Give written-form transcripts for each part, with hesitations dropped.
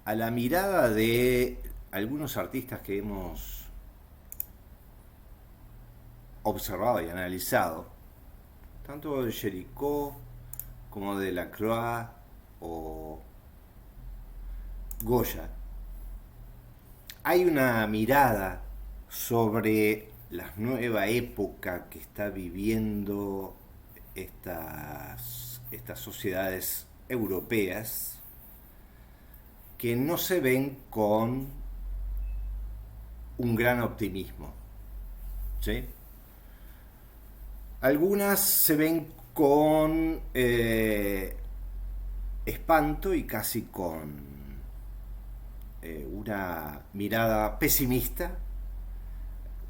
a la mirada de algunos artistas que hemos observado y analizado, tanto de Géricault como de Lacroix o Goya, hay una mirada sobre la nueva época que está viviendo estas sociedades europeas que no se ven con un gran optimismo, ¿sí? Algunas se ven con espanto y casi con una mirada pesimista,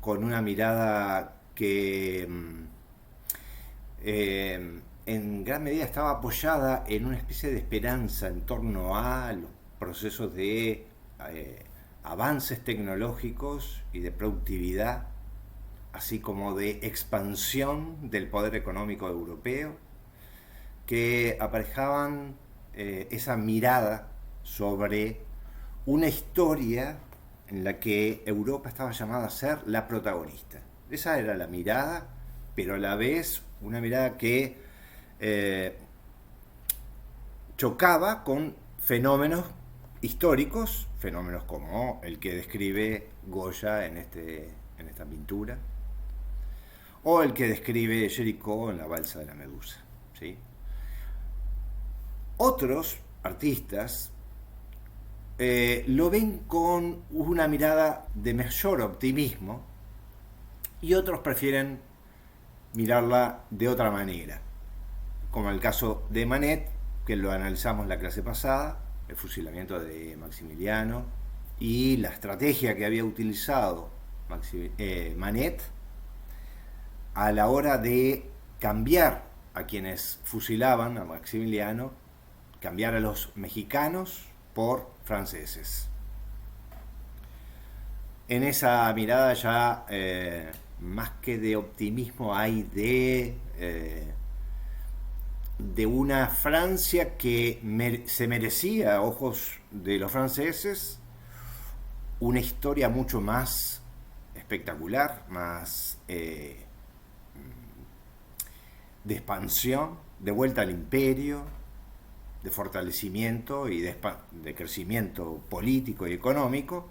con una mirada que en gran medida estaba apoyada en una especie de esperanza en torno a los procesos de avances tecnológicos y de productividad, así como de expansión del poder económico europeo, que aparejaban esa mirada sobre una historia en la que Europa estaba llamada a ser la protagonista. Esa era la mirada, pero a la vez una mirada que chocaba con fenómenos históricos, fenómenos como el que describe Goya en esta pintura, o el que describe Géricault en la Balsa de la Medusa, ¿sí? Otros artistas lo ven con una mirada de mayor optimismo y otros prefieren mirarla de otra manera, como el caso de Manet, que lo analizamos la clase pasada, el fusilamiento de Maximiliano y la estrategia que había utilizado Manet a la hora de cambiar a quienes fusilaban a Maximiliano, cambiar a los mexicanos por franceses. En esa mirada ya más que de optimismo hay de una Francia que se merecía a ojos de los franceses una historia mucho más espectacular, más de expansión, de vuelta al imperio, de fortalecimiento y de crecimiento político y económico.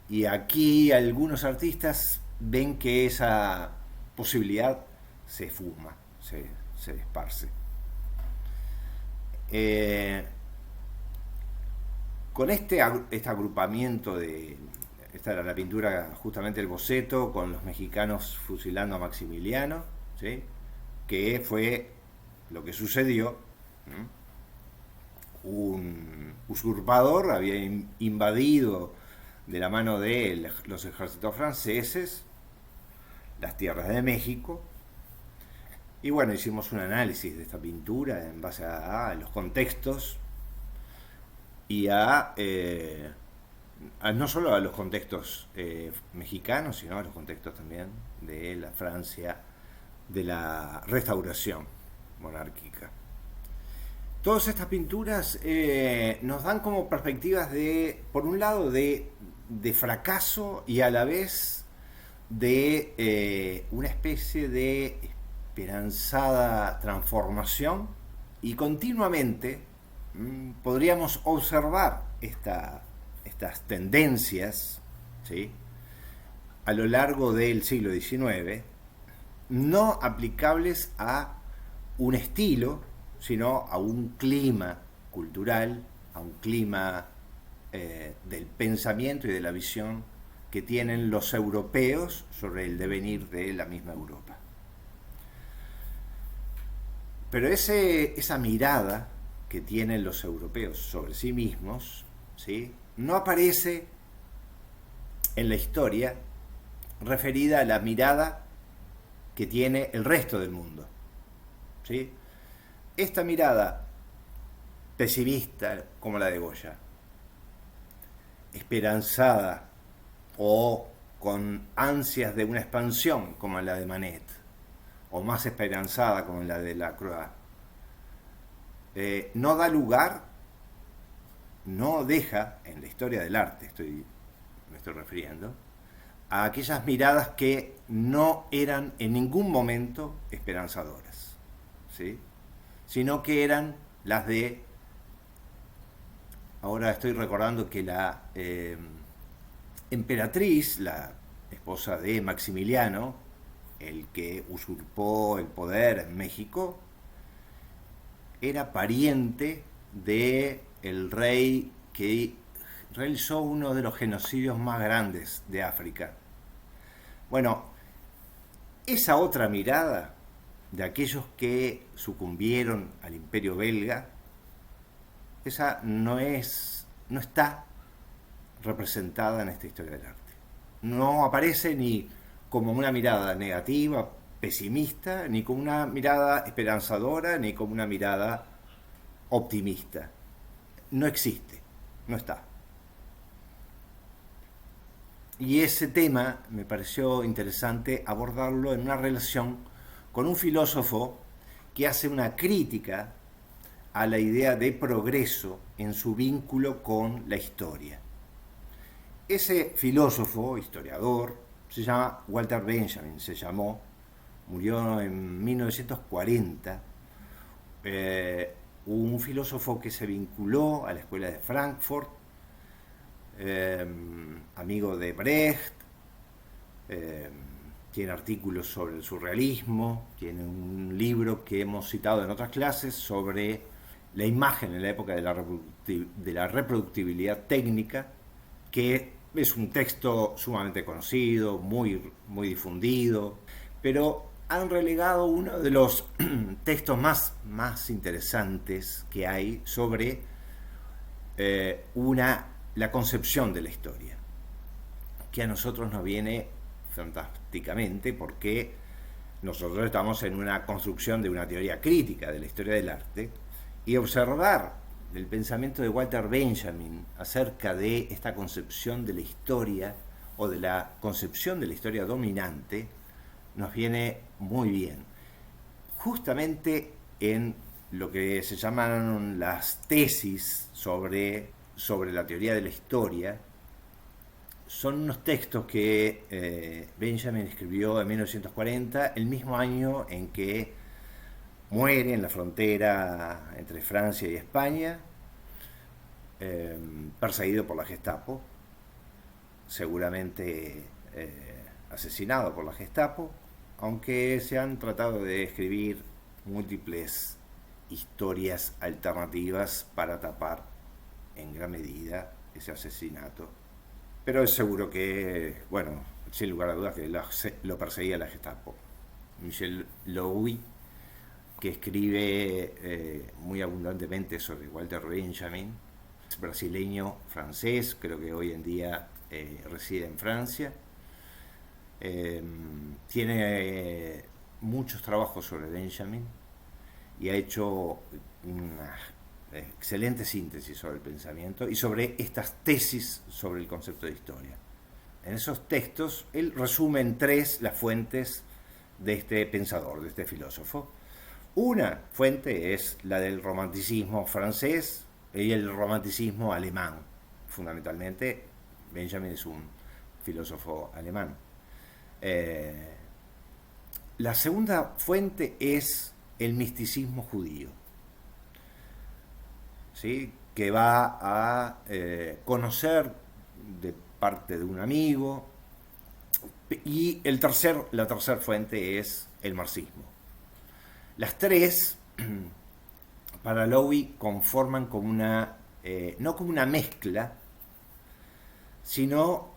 Y aquí algunos artistas ven que esa posibilidad se esfuma, se esparce. Con este agrupamiento esta era la pintura, justamente el boceto, con los mexicanos fusilando a Maximiliano, ¿sí? Que fue lo que sucedió. Un usurpador había invadido de la mano de los ejércitos franceses las tierras de México. Y bueno, hicimos un análisis de esta pintura en base a los contextos y no solo a los contextos mexicanos, sino a los contextos también de la Francia de la restauración monárquica. Todas estas pinturas nos dan como perspectivas por un lado, de fracaso y a la vez de una especie de esperanzada transformación, y continuamente podríamos observar estas tendencias, ¿sí?, a lo largo del siglo XIX, no aplicables a un estilo, sino a un clima cultural, a un clima del pensamiento y de la visión que tienen los europeos sobre el devenir de la misma Europa. Pero esa mirada que tienen los europeos sobre sí mismos, ¿sí?, no aparece en la historia referida a la mirada que tiene el resto del mundo, ¿sí? Esta mirada pesimista, como la de Goya, esperanzada o con ansias de una expansión, como la de Manet, o más esperanzada, como la de Lacroix, no da lugar no deja, en la historia del arte me estoy refiriendo, a aquellas miradas que no eran en ningún momento esperanzadoras, ¿sí? Sino que eran las de... Ahora estoy recordando que la emperatriz, la esposa de Maximiliano, el que usurpó el poder en México, era pariente de el rey que realizó uno de los genocidios más grandes de África. Bueno, esa otra mirada de aquellos que sucumbieron al imperio belga, esa no está representada en esta historia del arte. No aparece ni como una mirada negativa, pesimista, ni como una mirada esperanzadora, ni como una mirada optimista. No existe, no está. Y ese tema me pareció interesante abordarlo en una relación con un filósofo que hace una crítica a la idea de progreso en su vínculo con la historia. Ese filósofo, historiador, se llama Walter Benjamin, murió en 1940, un filósofo que se vinculó a la escuela de Frankfurt, amigo de Brecht, tiene artículos sobre el surrealismo, tiene un libro que hemos citado en otras clases sobre la imagen en la época de la reproductibilidad técnica, que es un texto sumamente conocido, muy difundido, pero han relegado uno de los textos más interesantes que hay sobre la concepción de la historia, que a nosotros nos viene fantásticamente porque nosotros estamos en una construcción de una teoría crítica de la historia del arte, y observar el pensamiento de Walter Benjamin acerca de esta concepción de la historia o de la concepción de la historia dominante nos viene muy bien. Justamente en lo que se llaman las tesis sobre la teoría de la historia, son unos textos que Benjamin escribió en 1940, el mismo año en que muere en la frontera entre Francia y España, perseguido por la Gestapo, seguramente asesinado por la Gestapo, aunque se han tratado de escribir múltiples historias alternativas para tapar en gran medida ese asesinato. Pero es seguro que, bueno, sin lugar a dudas que lo perseguía la Gestapo. Michel Louis, que escribe muy abundantemente sobre Walter Benjamin, es brasileño francés, creo que hoy en día reside en Francia. Tiene muchos trabajos sobre Benjamin y ha hecho una excelente síntesis sobre el pensamiento y sobre estas tesis sobre el concepto de historia. En esos textos él resume en tres las fuentes de este pensador, de este filósofo. Una fuente es la del romanticismo francés y el romanticismo alemán. Fundamentalmente, Benjamin es un filósofo alemán. La segunda fuente es el misticismo judío, ¿sí? Que va a conocer de parte de un amigo. Y la tercera fuente es el marxismo. Las tres, para Louis, conforman como no como una mezcla, sino,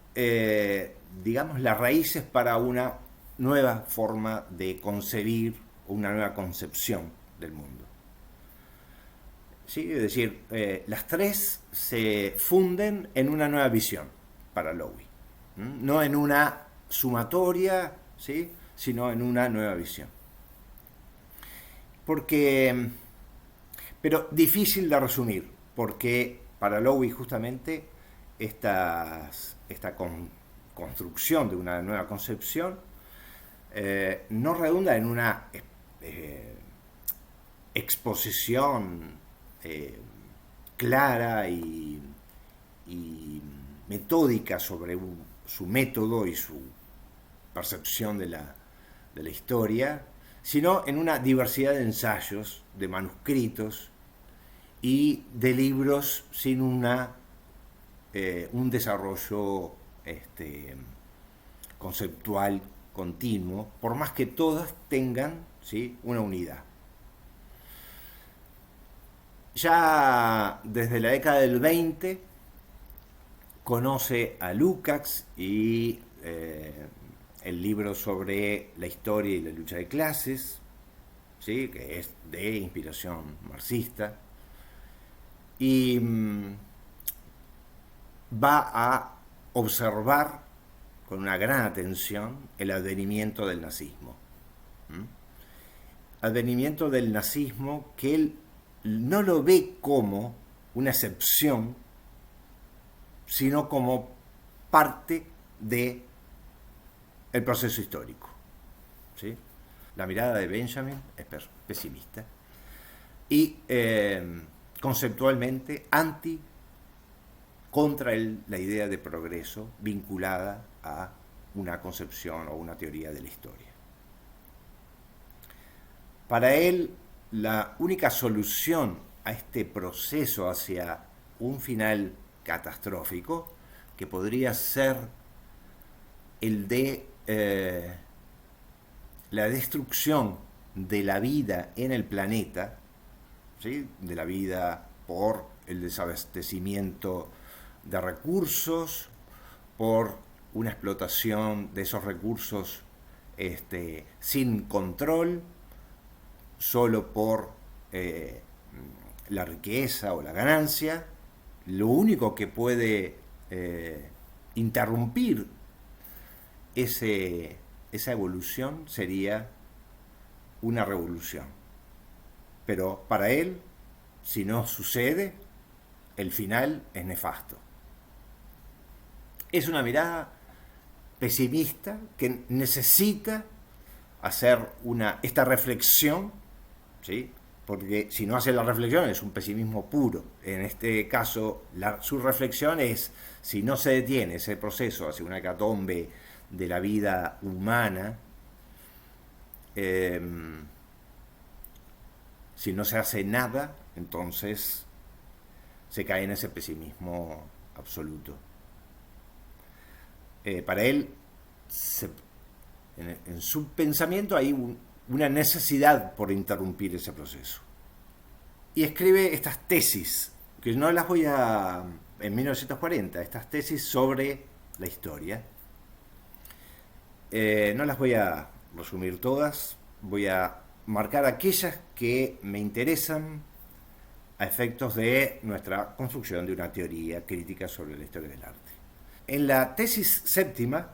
digamos, las raíces para una nueva forma de concebir, una nueva concepción del mundo. ¿Sí? Es decir, las tres se funden en una nueva visión para Louis, no en una sumatoria, ¿sí? Sino en una nueva visión. Pero difícil de resumir, porque para Louis justamente esta construcción de una nueva concepción no redunda en una exposición clara y metódica sobre su método y su percepción de la historia, sino en una diversidad de ensayos, de manuscritos y de libros sin un desarrollo conceptual continuo, por más que todas tengan, ¿sí?, una unidad. Ya desde la década del 20 conoce a Lukács y el libro sobre la historia y la lucha de clases, ¿sí?, que es de inspiración marxista, y va a observar con una gran atención el advenimiento del nazismo. Advenimiento del nazismo que él no lo ve como una excepción, sino como parte del proceso histórico. ¿Sí? La mirada de Benjamin es pesimista y conceptualmente contra la idea de progreso vinculada a una concepción o una teoría de la historia. Para él, la única solución a este proceso hacia un final catastrófico, que podría ser el de la destrucción de la vida en el planeta, ¿sí?, de la vida por el desabastecimiento de recursos, por una explotación de esos recursos sin control, solo por la riqueza o la ganancia. Lo único que puede interrumpir esa evolución sería una revolución. Pero para él, si no sucede, el final es nefasto. Es una mirada pesimista que necesita hacer esta reflexión, ¿sí?, porque si no hace la reflexión es un pesimismo puro. En este caso, su reflexión es, si no se detiene ese proceso hacia una hecatombe de la vida humana, si no se hace nada, entonces se cae en ese pesimismo absoluto. Para él, en su pensamiento hay una necesidad por interrumpir ese proceso. Y escribe estas tesis, que no las voy en 1940, estas tesis sobre la historia. No las voy a resumir todas, voy a marcar aquellas que me interesan a efectos de nuestra construcción de una teoría crítica sobre la historia del arte. En la tesis séptima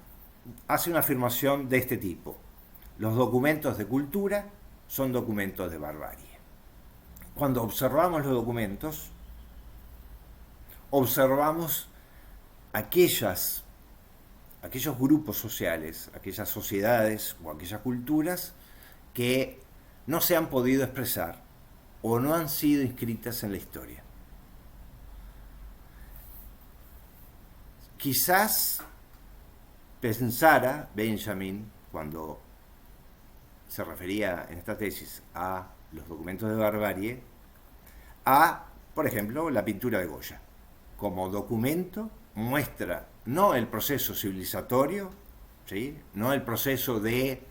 hace una afirmación de este tipo: los documentos de cultura son documentos de barbarie. Cuando observamos los documentos, observamos aquellos grupos sociales, aquellas sociedades o aquellas culturas que no se han podido expresar o no han sido inscritas en la historia. Quizás pensara Benjamin, cuando se refería en esta tesis a los documentos de barbarie, por ejemplo, la pintura de Goya. Como documento muestra no el proceso civilizatorio, ¿sí?, no el proceso de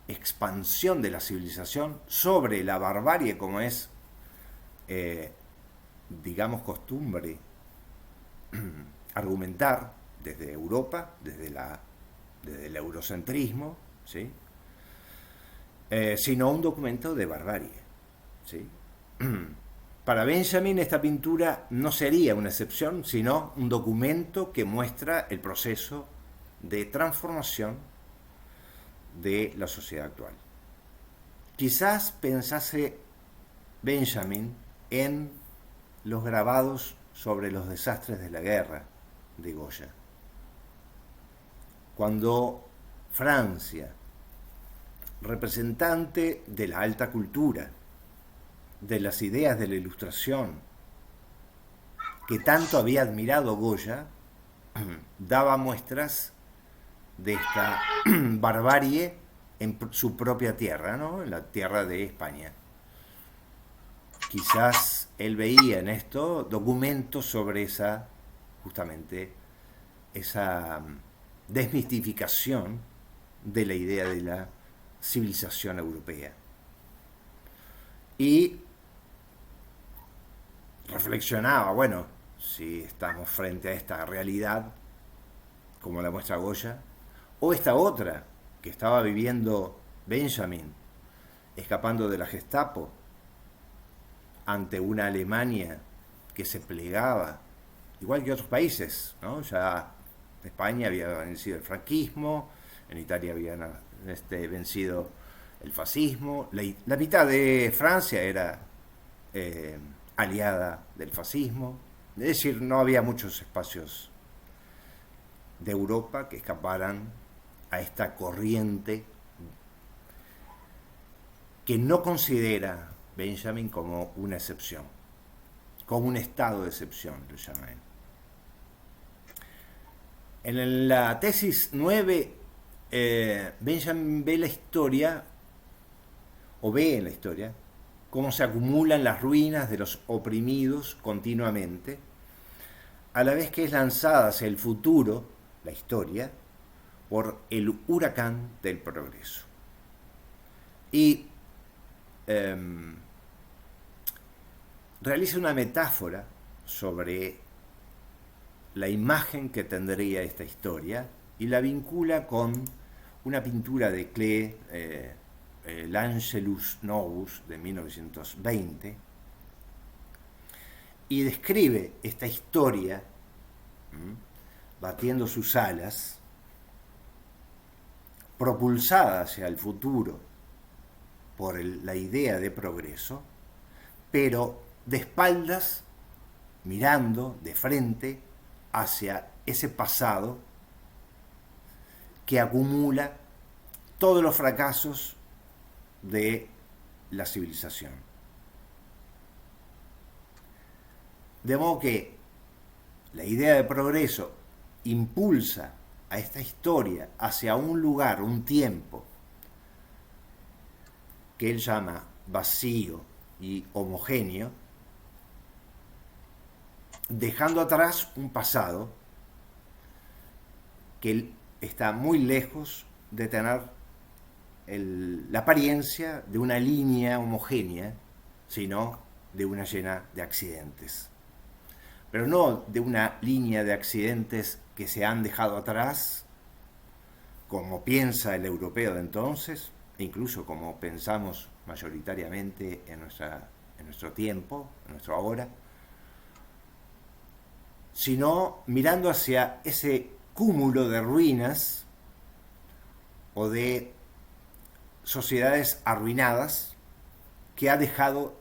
expansión de la civilización sobre la barbarie, como es, digamos, costumbre argumentar desde Europa, desde el eurocentrismo, ¿sí?, sino un documento de barbarie, ¿sí? Para Benjamin, esta pintura no sería una excepción, sino un documento que muestra el proceso de transformación de la sociedad actual. Quizás pensase Benjamin en los grabados sobre los desastres de la guerra de Goya. Cuando Francia, representante de la alta cultura, de las ideas de la Ilustración, que tanto había admirado Goya, daba muestras de esta barbarie en su propia tierra, ¿no? En la tierra de España. Quizás él veía en esto documentos sobre esa, justamente, esa desmistificación de la idea de la civilización europea. Y reflexionaba, bueno, si estamos frente a esta realidad, como la muestra Goya, o esta otra que estaba viviendo Benjamin, escapando de la Gestapo, ante una Alemania que se plegaba, igual que otros países, ¿no? Ya España había vencido el franquismo, en Italia había vencido el fascismo, la mitad de Francia era aliada del fascismo, es decir, no había muchos espacios de Europa que escaparan a esta corriente que no considera Benjamin como una excepción, como un estado de excepción, lo llama él. En la tesis 9, Benjamin ve la historia, o ve en la historia, cómo se acumulan las ruinas de los oprimidos continuamente, a la vez que es lanzada hacia el futuro, la historia, por el huracán del progreso. Y realiza una metáfora sobre la imagen que tendría esta historia y la vincula con una pintura de Klee, el Angelus Novus de 1920, y describe esta historia batiendo sus alas, propulsada hacia el futuro por la idea de progreso, pero de espaldas, mirando de frente hacia ese pasado que acumula todos los fracasos de la civilización. De modo que la idea de progreso impulsa a esta historia hacia un lugar, un tiempo, que él llama vacío y homogéneo, dejando atrás un pasado que está muy lejos de tener la apariencia de una línea homogénea, sino de una llena de accidentes. Pero no de una línea de accidentes que se han dejado atrás, como piensa el europeo de entonces, e incluso como pensamos mayoritariamente en nuestro tiempo, en nuestro ahora, sino mirando hacia ese cúmulo de ruinas o de sociedades arruinadas que ha dejado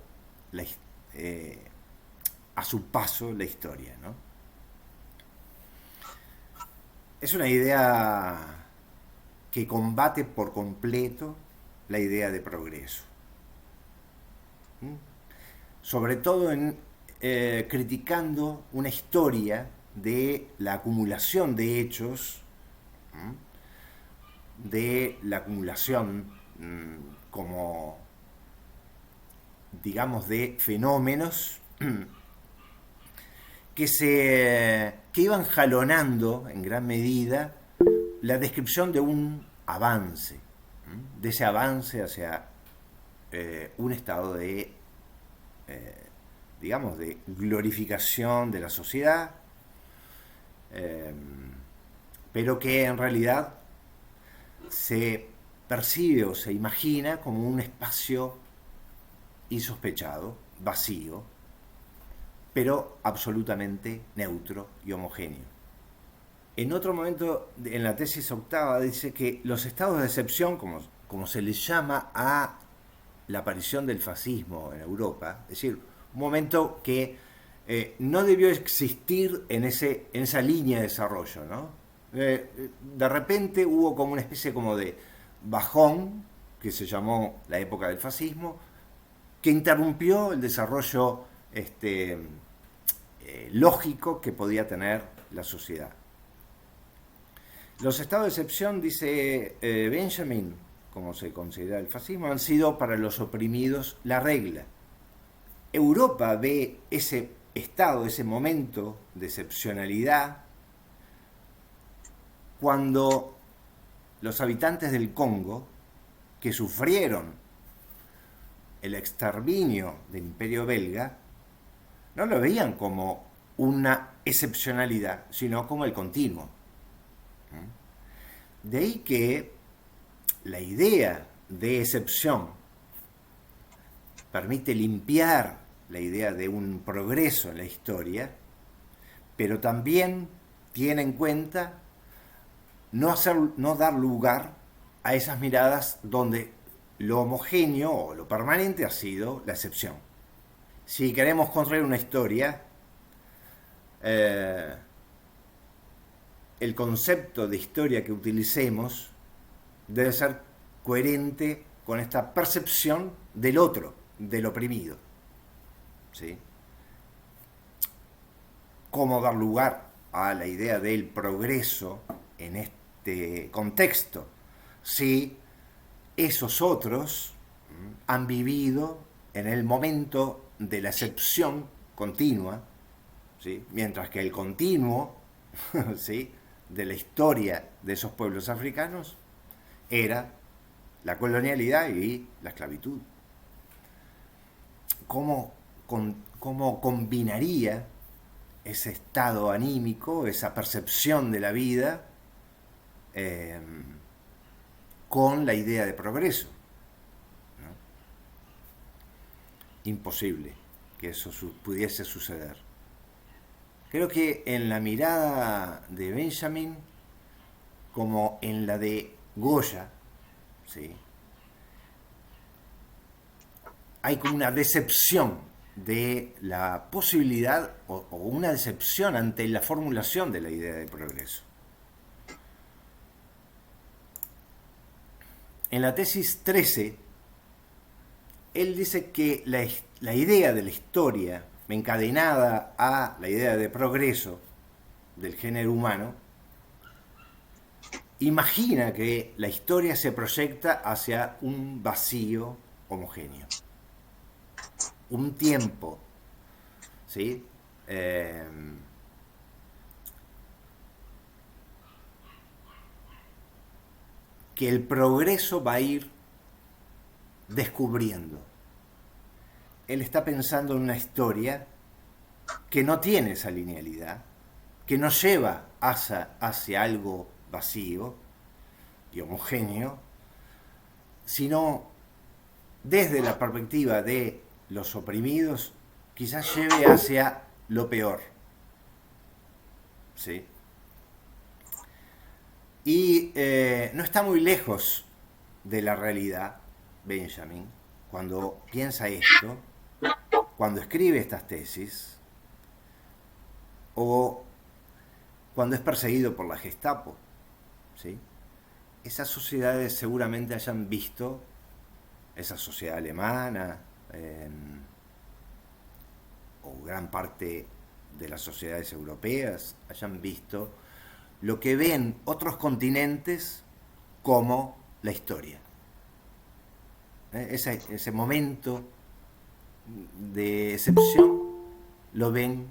a su paso la historia, ¿no? Es una idea que combate por completo la idea de progreso. Sobre todo criticando una historia de la acumulación de hechos, de la acumulación como, digamos, de fenómenos que iban jalonando en gran medida la descripción de un avance, de ese avance hacia un estado de, digamos, de glorificación de la sociedad, pero que en realidad se percibe o se imagina como un espacio insospechado, vacío, pero absolutamente neutro y homogéneo. En otro momento, en la tesis octava, dice que los estados de excepción, como se les llama a la aparición del fascismo en Europa, es decir, un momento que no debió existir en esa línea de desarrollo, ¿no? De repente hubo como una especie como de bajón, que se llamó la época del fascismo, que interrumpió el desarrollo lógico que podía tener la sociedad. Los estados de excepción, dice Benjamin, como se considera el fascismo, han sido para los oprimidos la regla. Europa ve ese estado, ese momento de excepcionalidad, cuando los habitantes del Congo, que sufrieron el exterminio del Imperio belga, no lo veían como una excepcionalidad, sino como el continuo. De ahí que la idea de excepción permite limpiar la idea de un progreso en la historia, pero también tiene en cuenta no dar lugar a esas miradas donde lo homogéneo o lo permanente ha sido la excepción. Si queremos construir una historia, el concepto de historia que utilicemos debe ser coherente con esta percepción del otro, del oprimido. ¿Sí? ¿Cómo dar lugar a la idea del progreso en este contexto? Si esos otros han vivido en el momento de la excepción continua, ¿sí? Mientras que el continuo, ¿sí?, de la historia de esos pueblos africanos era la colonialidad y la esclavitud. ¿Cómo combinaría ese estado anímico, esa percepción de la vida, con la idea de progreso? ¿No? Imposible que eso pudiese suceder. Creo que en la mirada de Benjamin, como en la de Goya, ¿sí?, hay como una decepción de la posibilidad o una decepción ante la formulación de la idea de progreso. En la tesis 13, él dice que la idea de la historia encadenada a la idea de progreso del género humano imagina que la historia se proyecta hacia un vacío homogéneo, un tiempo, ¿sí?, que el progreso va a ir descubriendo. Él está pensando en una historia que no tiene esa linealidad, que nos lleva hacia algo vacío y homogéneo, sino desde la perspectiva de los oprimidos, quizás lleve hacia lo peor. ¿Sí? Y no está muy lejos de la realidad, Benjamin, cuando piensa esto, cuando escribe estas tesis, o cuando es perseguido por la Gestapo. ¿Sí? Esas sociedades seguramente hayan visto, esa sociedad alemana, o gran parte de las sociedades europeas, hayan visto lo que ven otros continentes como la historia. Ese momento de excepción lo ven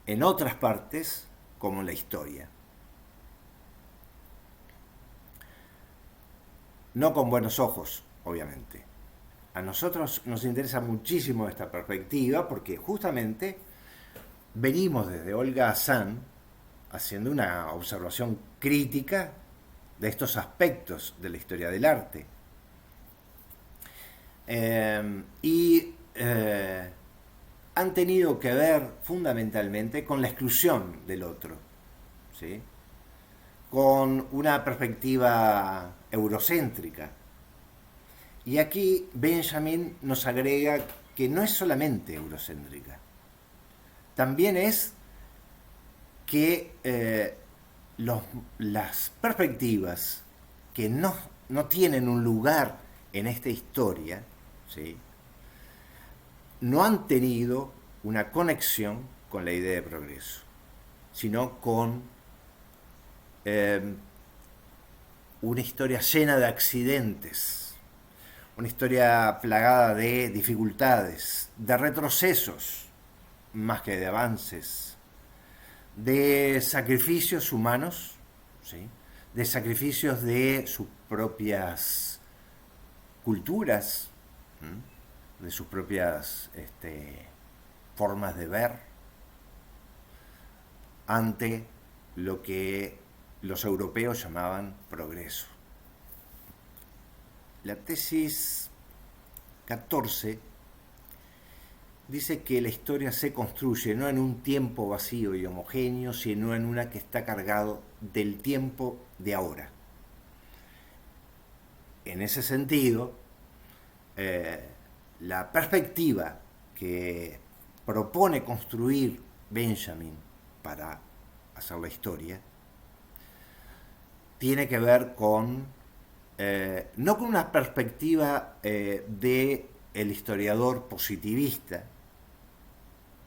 en otras partes como la historia. No con buenos ojos, obviamente. A nosotros nos interesa muchísimo esta perspectiva porque justamente venimos desde Olga Hazan haciendo una observación crítica de estos aspectos de la historia del arte. Han tenido que ver fundamentalmente con la exclusión del otro, ¿sí?, con una perspectiva eurocéntrica. Y aquí Benjamin nos agrega que no es solamente eurocéntrica, también es que las perspectivas que no tienen un lugar en esta historia, ¿sí?, no han tenido una conexión con la idea de progreso, sino con una historia llena de accidentes, una historia plagada de dificultades, de retrocesos más que de avances, de sacrificios humanos, ¿sí? De sacrificios de sus propias culturas, ¿sí? De sus propias formas de ver, ante lo que los europeos llamaban progreso. La tesis 14 dice que la historia se construye no en un tiempo vacío y homogéneo, sino en una que está cargado del tiempo de ahora. En ese sentido, la perspectiva que propone construir Benjamin para hacer la historia tiene que ver con no con una perspectiva de el historiador positivista,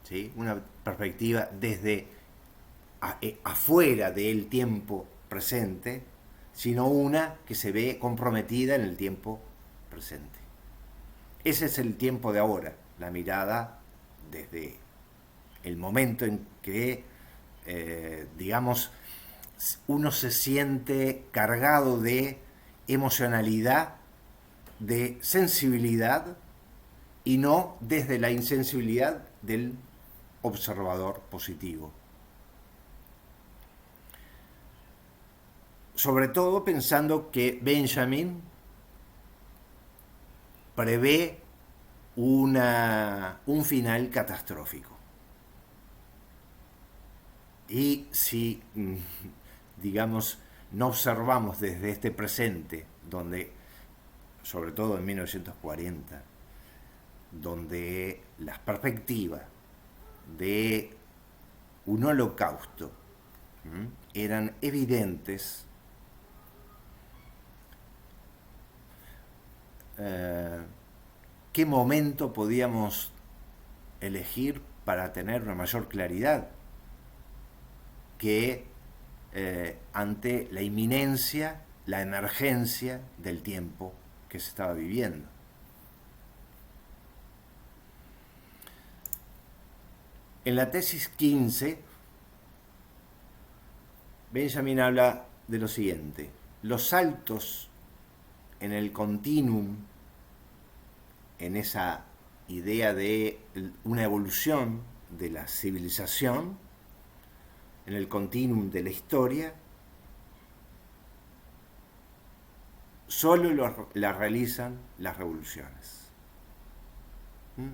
¿sí? Una perspectiva desde afuera del tiempo presente, sino una que se ve comprometida en el tiempo presente. Ese es el tiempo de ahora, la mirada desde el momento en que, digamos, uno se siente cargado de emocionalidad, de sensibilidad, y no desde la insensibilidad del observador positivo. Sobre todo pensando que Benjamin prevé un final catastrófico. Y si, digamos, no observamos desde este presente, donde, sobre todo en 1940, donde las perspectivas de un holocausto eran evidentes, ¿qué momento podíamos elegir para tener una mayor claridad que ante la inminencia, la emergencia del tiempo que se estaba viviendo? En la tesis 15, Benjamin habla de lo siguiente: los saltos en el continuum, en esa idea de una evolución de la civilización, en el continuum de la historia, solo la realizan las revoluciones.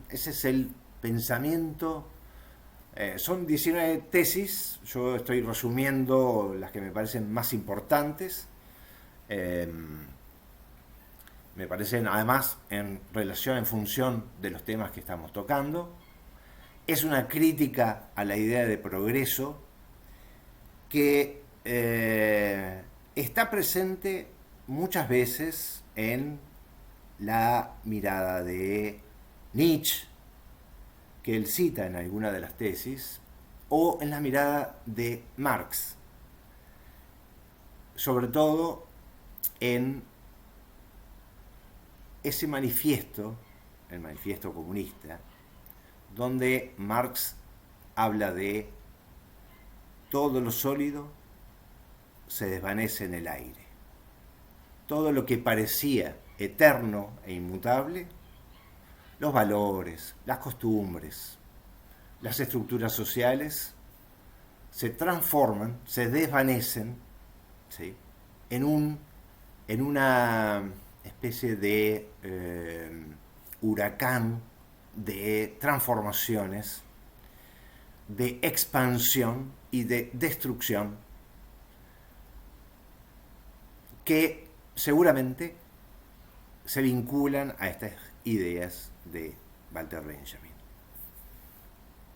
Ese es el pensamiento. Son 19 tesis, yo estoy resumiendo las que me parecen más importantes. Me parecen además en relación, en función de los temas que estamos tocando. Es una crítica a la idea de progreso que está presente muchas veces en la mirada de Nietzsche, que él cita en alguna de las tesis, o en la mirada de Marx, sobre todo en ese manifiesto, el manifiesto comunista, donde Marx habla de todo lo sólido se desvanece en el aire. Todo lo que parecía eterno e inmutable, los valores, las costumbres, las estructuras sociales, se transforman, se desvanecen, ¿sí?, en una especie de huracán de transformaciones, de expansión y de destrucción que seguramente se vinculan a estas ideas de Walter Benjamin.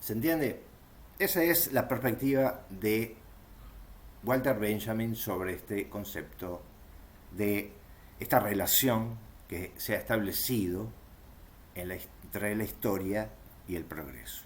¿Se entiende? Esa es la perspectiva de Walter Benjamin sobre este concepto de esta relación que se ha establecido entre la historia y el progreso.